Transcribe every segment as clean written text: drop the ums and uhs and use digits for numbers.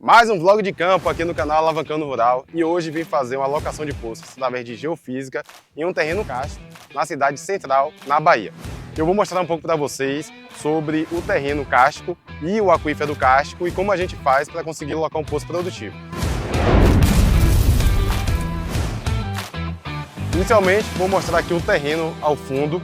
Mais um vlog de campo aqui no canal Alavancando Rural e hoje vim fazer uma alocação de poços através de geofísica em um terreno karsto na cidade central, na Bahia. Eu vou mostrar um pouco para vocês sobre o terreno kárstico e o aquífero kárstico e como a gente faz para conseguir alocar um poço produtivo. Inicialmente, vou mostrar aqui o terreno ao fundo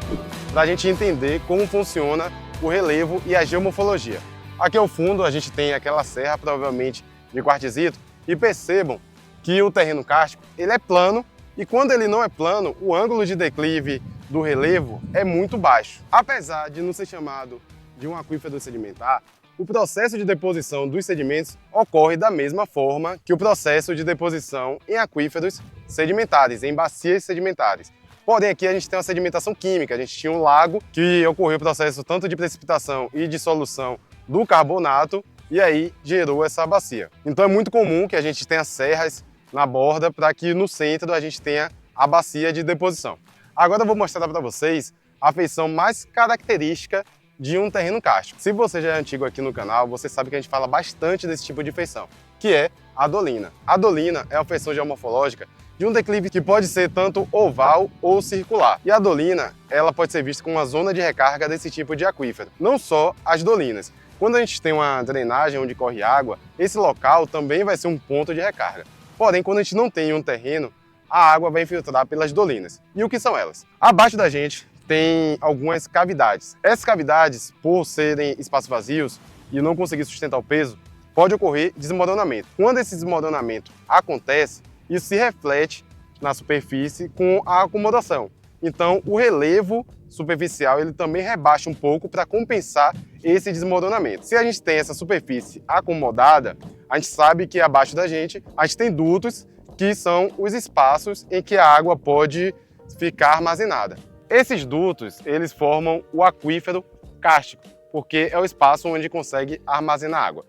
para a gente entender como funciona o relevo e a geomorfologia. Aqui ao fundo a gente tem aquela serra, provavelmente de quartzito, e percebam que o terreno kárstico ele é plano e quando ele não é plano, o ângulo de declive do relevo é muito baixo. Apesar de não ser chamado de um aquífero sedimentar, o processo de deposição dos sedimentos ocorre da mesma forma que o processo de deposição em aquíferos sedimentares, em bacias sedimentares. Porém, aqui a gente tem uma sedimentação química, a gente tinha um lago que ocorreu o processo tanto de precipitação e dissolução do carbonato e aí gerou essa bacia. Então é muito comum que a gente tenha serras na borda para que no centro a gente tenha a bacia de deposição. Agora eu vou mostrar para vocês a feição mais característica de um terreno kárstico. Se você já é antigo aqui no canal, você sabe que a gente fala bastante desse tipo de feição, que é a dolina. A dolina é a feição geomorfológica de um declive que pode ser tanto oval ou circular. E a dolina, ela pode ser vista como uma zona de recarga desse tipo de aquífero. Não só as dolinas. Quando a gente tem uma drenagem onde corre água, esse local também vai ser um ponto de recarga. Porém, quando a gente não tem um terreno, a água vai infiltrar pelas dolinas. E o que são elas? Abaixo da gente tem algumas cavidades. Essas cavidades, por serem espaços vazios e não conseguir sustentar o peso, pode ocorrer desmoronamento. Quando esse desmoronamento acontece, isso se reflete na superfície com a acomodação. Então, o relevo superficial ele também rebaixa um pouco para compensar esse desmoronamento. Se a gente tem essa superfície acomodada, a gente sabe que abaixo da gente a gente tem dutos, que são os espaços em que a água pode ficar armazenada. Esses dutos, eles formam o aquífero kárstico, porque é o espaço onde consegue armazenar água.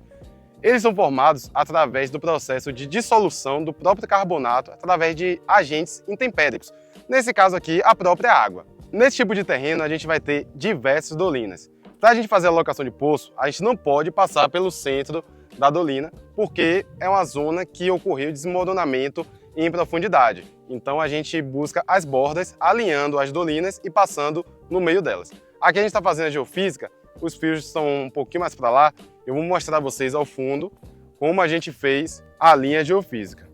Eles são formados através do processo de dissolução do próprio carbonato através de agentes intempéricos. Nesse caso aqui, a própria água. Nesse tipo de terreno, a gente vai ter diversas dolinas. Para a gente fazer a alocação de poço, a gente não pode passar pelo centro da dolina, porque é uma zona que ocorreu desmoronamento em profundidade. Então a gente busca as bordas, alinhando as dolinas e passando no meio delas. Aqui a gente está fazendo a geofísica, os fios estão um pouquinho mais para lá. Eu vou mostrar a vocês ao fundo como a gente fez a linha geofísica.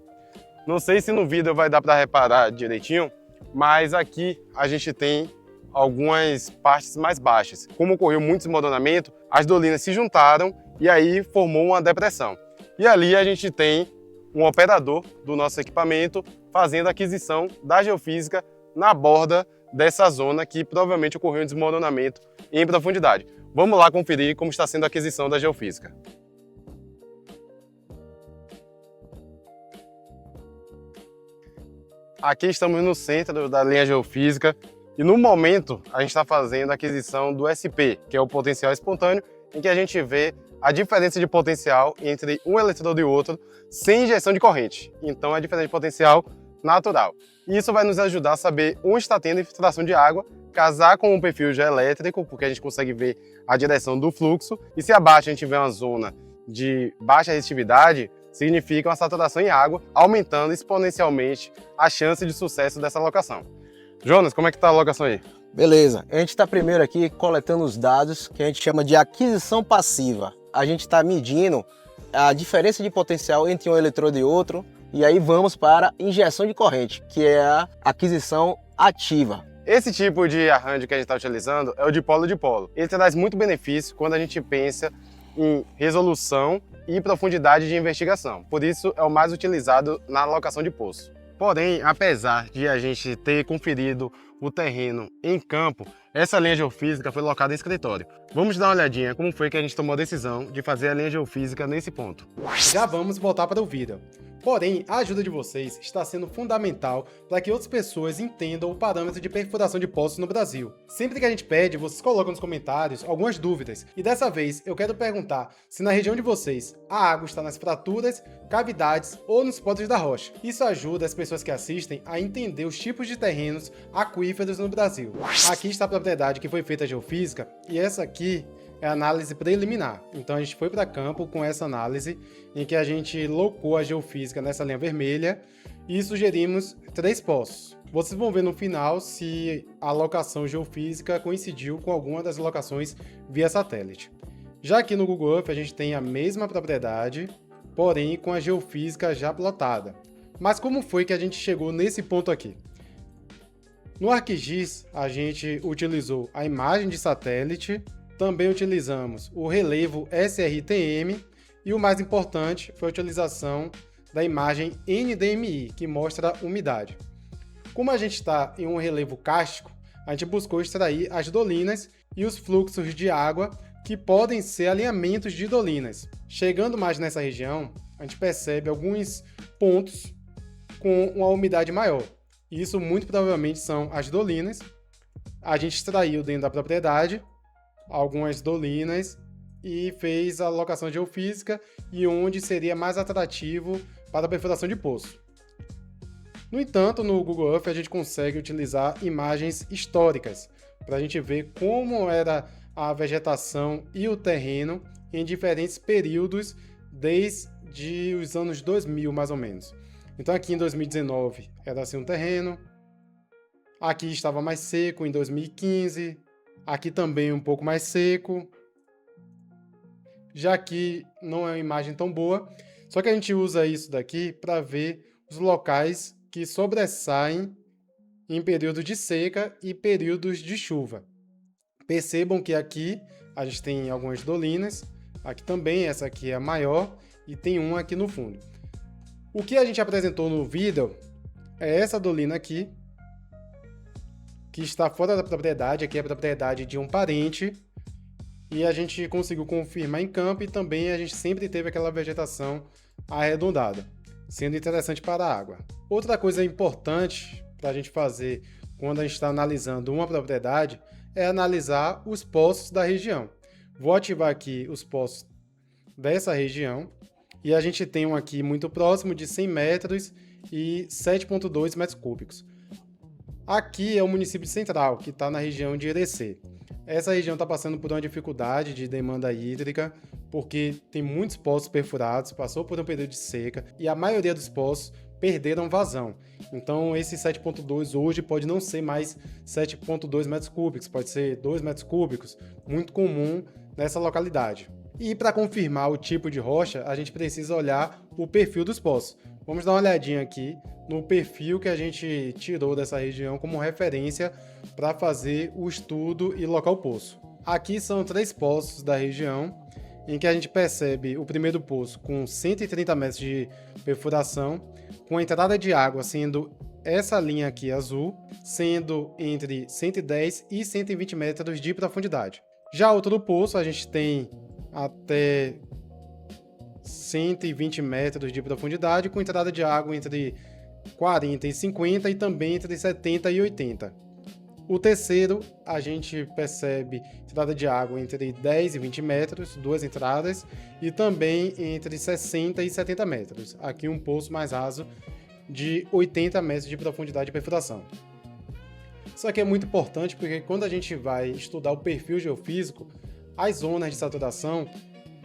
Não sei se no vídeo vai dar para reparar direitinho, mas aqui a gente tem algumas partes mais baixas. Como ocorreu muito desmoronamento, as dolinas se juntaram e aí formou uma depressão. E ali a gente tem um operador do nosso equipamento fazendo a aquisição da geofísica na borda dessa zona que provavelmente ocorreu um desmoronamento em profundidade. Vamos lá conferir como está sendo a aquisição da geofísica. Aqui estamos no centro da linha geofísica e no momento a gente está fazendo a aquisição do SP, que é o potencial espontâneo, em que a gente vê a diferença de potencial entre um eletrodo e outro sem injeção de corrente. Então é a diferença de potencial natural. E isso vai nos ajudar a saber onde está tendo infiltração de água, casar com um perfil geoelétrico, porque a gente consegue ver a direção do fluxo, e se abaixo a gente vê uma zona de baixa resistividade, significa uma saturação em água, aumentando exponencialmente a chance de sucesso dessa alocação. Jonas, como é que está a alocação aí? Beleza, a gente está primeiro aqui coletando os dados que a gente chama de aquisição passiva. A gente está medindo a diferença de potencial entre um eletrodo e outro, e aí vamos para injeção de corrente, que é a aquisição ativa. Esse tipo de arranjo que a gente está utilizando é o dipolo-dipolo. Ele traz muito benefício quando a gente pensa em resolução e profundidade de investigação. Por isso é o mais utilizado na alocação de poço. Porém, apesar de a gente ter conferido o terreno em campo, essa linha geofísica foi locada em escritório. Vamos dar uma olhadinha como foi que a gente tomou a decisão de fazer a linha geofísica nesse ponto. Já vamos voltar para o vídeo. Porém, a ajuda de vocês está sendo fundamental para que outras pessoas entendam o parâmetro de perfuração de poços no Brasil. Sempre que a gente pede, vocês colocam nos comentários algumas dúvidas. E dessa vez, eu quero perguntar se na região de vocês a água está nas fraturas, cavidades ou nos poros da rocha. Isso ajuda as pessoas que assistem a entender os tipos de terrenos aquíferos no Brasil. Aqui está a propriedade que foi feita a geofísica e essa aqui é a análise preliminar. Então a gente foi para campo com essa análise em que a gente locou a geofísica nessa linha vermelha e sugerimos 3 poços. Vocês vão ver no final se a locação geofísica coincidiu com alguma das locações via satélite. Já aqui no Google Earth a gente tem a mesma propriedade, porém com a geofísica já plotada. Mas como foi que a gente chegou nesse ponto aqui? No ArcGIS a gente utilizou a imagem de satélite, também utilizamos o relevo SRTM e o mais importante foi a utilização da imagem NDMI, que mostra umidade. Como a gente está em um relevo kárstico, a gente buscou extrair as dolinas e os fluxos de água que podem ser alinhamentos de dolinas. Chegando mais nessa região, a gente percebe alguns pontos com uma umidade maior. Isso muito provavelmente são as dolinas. A gente extraiu dentro da propriedade algumas dolinas e fez a locação geofísica e onde seria mais atrativo para a perfuração de poço. No entanto, no Google Earth a gente consegue utilizar imagens históricas para a gente ver como era a vegetação e o terreno em diferentes períodos desde os anos 2000 mais ou menos. Então aqui em 2019 era assim um terreno, aqui estava mais seco em 2015, aqui também um pouco mais seco, já aqui não é uma imagem tão boa, só que a gente usa isso daqui para ver os locais que sobressaem em períodos de seca e períodos de chuva. Percebam que aqui a gente tem algumas dolinas, aqui também, essa aqui é a maior, e tem uma aqui no fundo. O que a gente apresentou no vídeo é essa dolina aqui, que está fora da propriedade, aqui é a propriedade de um parente, e a gente conseguiu confirmar em campo e também a gente sempre teve aquela vegetação arredondada, sendo interessante para a água. Outra coisa importante para a gente fazer quando a gente está analisando uma propriedade é analisar os poços da região. Vou ativar aqui os poços dessa região e a gente tem um aqui muito próximo de 100 metros e 7,2 metros cúbicos. Aqui é o município central, que está na região de Irecê. Essa região está passando por uma dificuldade de demanda hídrica, porque tem muitos poços perfurados, passou por um período de seca e a maioria dos poços perderam vazão. Então esse 7,2 hoje pode não ser mais 7,2 metros cúbicos, pode ser 2 metros cúbicos, muito comum nessa localidade. E para confirmar o tipo de rocha, a gente precisa olhar o perfil dos poços. Vamos dar uma olhadinha aqui no perfil que a gente tirou dessa região como referência para fazer o estudo e locar o poço. Aqui são 3 poços da região, em que a gente percebe o primeiro poço com 130 metros de perfuração, com a entrada de água sendo essa linha aqui azul, sendo entre 110 e 120 metros de profundidade. Já outro poço a gente tem até 120 metros de profundidade, com entrada de água entre 40 e 50 e também entre 70 e 80. O terceiro, a gente percebe entrada de água entre 10 e 20 metros, 2 entradas, e também entre 60 e 70 metros. Aqui um poço mais raso de 80 metros de profundidade de perfuração. Isso aqui é muito importante porque quando a gente vai estudar o perfil geofísico, as zonas de saturação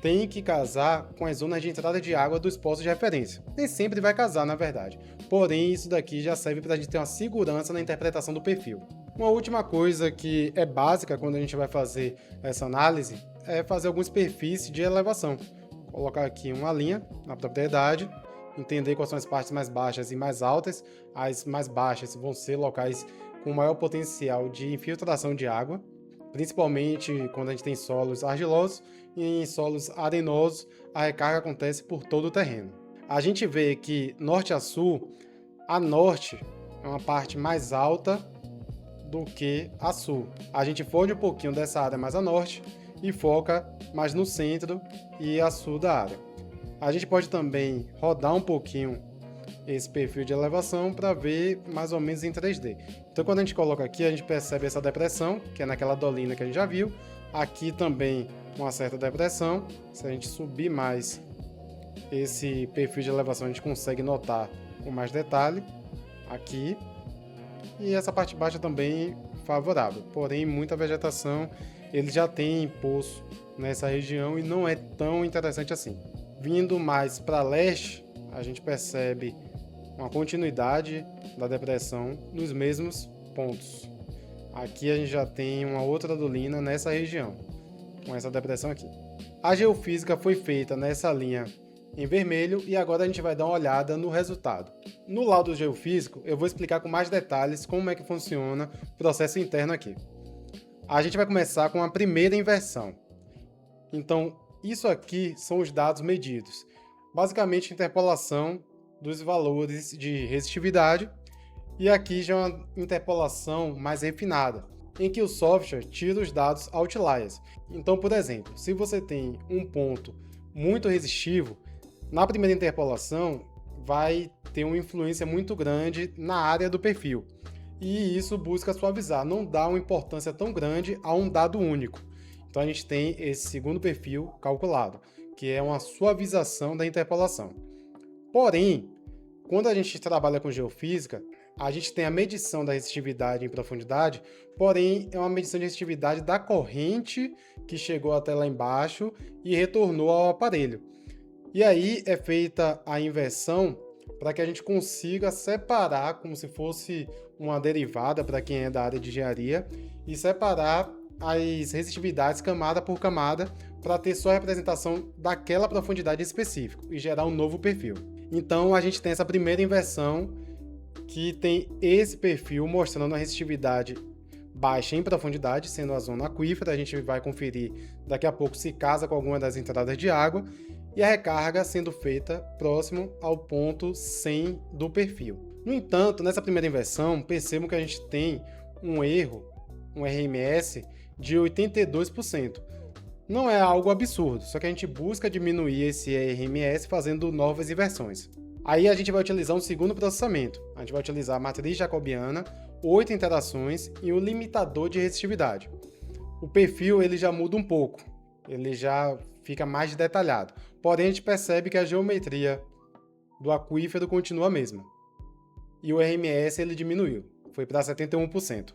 tem que casar com as zonas de entrada de água dos poços de referência. Nem sempre vai casar, na verdade. Porém, isso daqui já serve para a gente ter uma segurança na interpretação do perfil. Uma última coisa que é básica quando a gente vai fazer essa análise é fazer alguns perfis de elevação. Colocar aqui uma linha na propriedade, entender quais são as partes mais baixas e mais altas. As mais baixas vão ser locais com maior potencial de infiltração de água, principalmente quando a gente tem solos argilosos, e em solos arenosos a recarga acontece por todo o terreno. A gente vê que norte a sul, a norte é uma parte mais alta do que a sul. A gente foge um pouquinho dessa área mais a norte e foca mais no centro e a sul da área. A gente pode também rodar um pouquinho esse perfil de elevação para ver mais ou menos em 3D. Então quando a gente coloca aqui, a gente percebe essa depressão, que é naquela dolina que a gente já viu. Aqui também uma certa depressão. Se a gente subir mais esse perfil de elevação, a gente consegue notar com mais detalhe aqui. E essa parte baixa também favorável, porém muita vegetação. Ele já tem poço nessa região e não é tão interessante assim. Vindo mais para leste, a gente percebe uma continuidade da depressão nos mesmos pontos. Aqui a gente já tem uma outra dolina nessa região, com essa depressão aqui. A geofísica foi feita nessa linha em vermelho e agora a gente vai dar uma olhada no resultado. No laudo geofísico, eu vou explicar com mais detalhes como é que funciona o processo interno aqui. A gente vai começar com a primeira inversão. Então, isso aqui são os dados medidos. Basicamente, interpolação dos valores de resistividade. E aqui já é uma interpolação mais refinada, em que o software tira os dados outliers. Então, por exemplo, se você tem um ponto muito resistivo, na primeira interpolação vai ter uma influência muito grande na área do perfil. E isso busca suavizar, não dá uma importância tão grande a um dado único. Então a gente tem esse segundo perfil calculado, que é uma suavização da interpolação. Porém, quando a gente trabalha com geofísica, a gente tem a medição da resistividade em profundidade, porém é uma medição de resistividade da corrente que chegou até lá embaixo e retornou ao aparelho. E aí é feita a inversão para que a gente consiga separar, como se fosse uma derivada para quem é da área de engenharia, e separar as resistividades camada por camada para ter só a representação daquela profundidade específica e gerar um novo perfil. Então a gente tem essa primeira inversão que tem esse perfil mostrando a resistividade baixa em profundidade, sendo a zona aquífera. A gente vai conferir daqui a pouco se casa com alguma das entradas de água, e a recarga sendo feita próximo ao ponto 100 do perfil. No entanto, nessa primeira inversão, percebam que a gente tem um erro, um RMS, de 82%. Não é algo absurdo, só que a gente busca diminuir esse RMS fazendo novas inversões. Aí a gente vai utilizar um segundo processamento. A gente vai utilizar a matriz jacobiana, 8 interações e um limitador de resistividade. O perfil ele já muda um pouco, ele já fica mais detalhado. Porém, a gente percebe que a geometria do aquífero continua a mesma. E o RMS ele diminuiu, foi para 71%.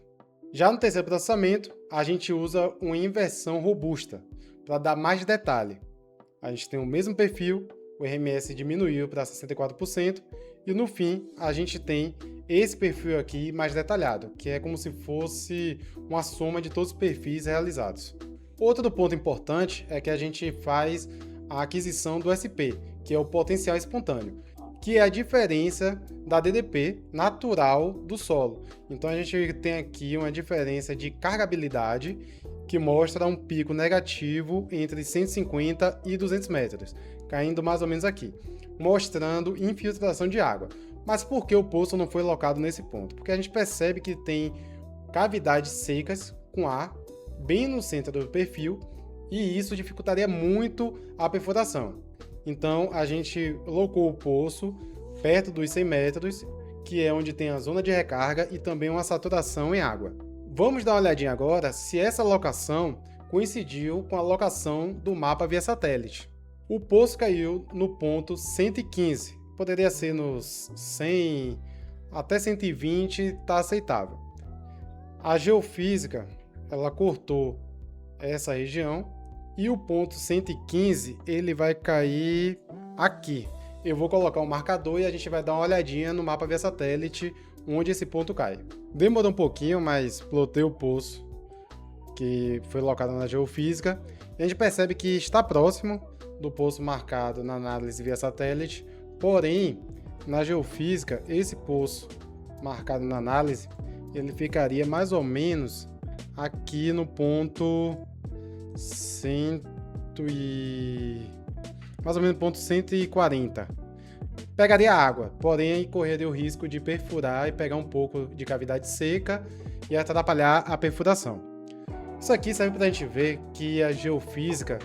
Já no terceiro processamento, a gente usa uma inversão robusta, para dar mais detalhe. A gente tem o mesmo perfil, o RMS diminuiu para 64%, e no fim a gente tem esse perfil aqui mais detalhado, que é como se fosse uma soma de todos os perfis realizados. Outro ponto importante é que a gente faz a aquisição do SP, que é o potencial espontâneo, que é a diferença da DDP natural do solo. Então a gente tem aqui uma diferença de carregabilidade que mostra um pico negativo entre 150 e 200 metros, caindo mais ou menos aqui, mostrando infiltração de água. Mas por que o poço não foi locado nesse ponto? Porque a gente percebe que tem cavidades secas com ar bem no centro do perfil, e isso dificultaria muito a perfuração. Então a gente locou o poço perto dos 100 metros, que é onde tem a zona de recarga e também uma saturação em água. Vamos dar uma olhadinha agora se essa locação coincidiu com a locação do mapa via satélite. O poço caiu no ponto 115, poderia ser nos 100 até 120, está aceitável. A geofísica ela cortou essa região e o ponto 115 ele vai cair aqui. Eu vou colocar um marcador e a gente vai dar uma olhadinha no mapa via satélite onde esse ponto cai. Demorou um pouquinho, mas plotei o poço que foi locado na geofísica. E a gente percebe que está próximo do poço marcado na análise via satélite, porém, na geofísica, esse poço marcado na análise, ele ficaria mais ou menos aqui no ponto mais ou menos ponto 140. Pegaria água, porém correria o risco de perfurar e pegar um pouco de cavidade seca e atrapalhar a perfuração. Isso aqui serve para a gente ver que a geofísica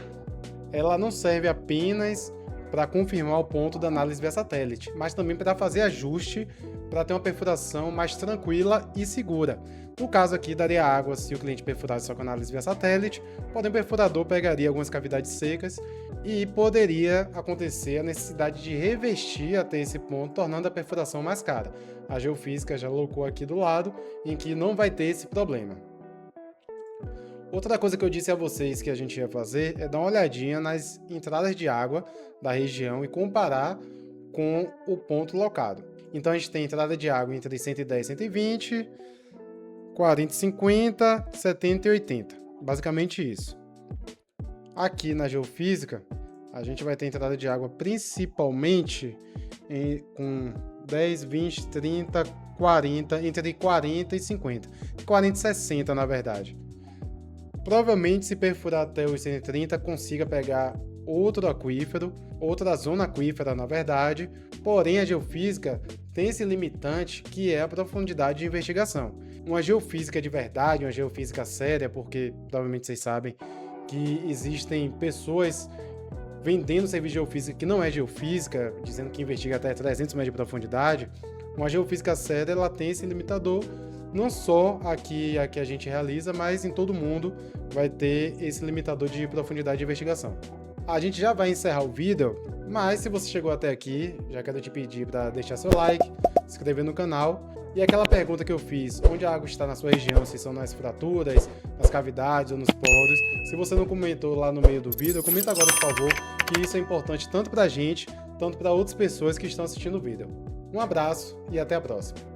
ela não serve apenas para confirmar o ponto da análise via satélite, mas também para fazer ajuste para ter uma perfuração mais tranquila e segura. No caso aqui, daria água se o cliente perfurasse só com análise via satélite, porém o perfurador pegaria algumas cavidades secas e poderia acontecer a necessidade de revestir até esse ponto, tornando a perfuração mais cara. A geofísica já colocou aqui do lado, em que não vai ter esse problema. Outra coisa que eu disse a vocês que a gente ia fazer é dar uma olhadinha nas entradas de água da região e comparar com o ponto locado. Então a gente tem entrada de água entre 110 e 120, 40 e 50, 70 e 80. Basicamente isso. Aqui na geofísica, a gente vai ter entrada de água principalmente com 10, 20, 30, 40, entre 40 e 50. 40 e 60, na verdade. Provavelmente, se perfurar até os 130, consiga pegar outro aquífero, outra zona aquífera, na verdade. Porém, a geofísica tem esse limitante que é a profundidade de investigação. Uma geofísica de verdade, uma geofísica séria, porque provavelmente vocês sabem que existem pessoas vendendo serviço de geofísica que não é geofísica, dizendo que investiga até 300 metros de profundidade. Uma geofísica séria, ela tem esse limitador, não só aqui a gente realiza, mas em todo mundo vai ter esse limitador de profundidade de investigação. A gente já vai encerrar o vídeo, mas se você chegou até aqui, já quero te pedir para deixar seu like, se inscrever no canal e aquela pergunta que eu fiz, onde a água está na sua região, se são nas fraturas, nas cavidades ou nos poros. Se você não comentou lá no meio do vídeo, comenta agora, por favor, que isso é importante tanto para a gente, tanto para outras pessoas que estão assistindo o vídeo. Um abraço e até a próxima.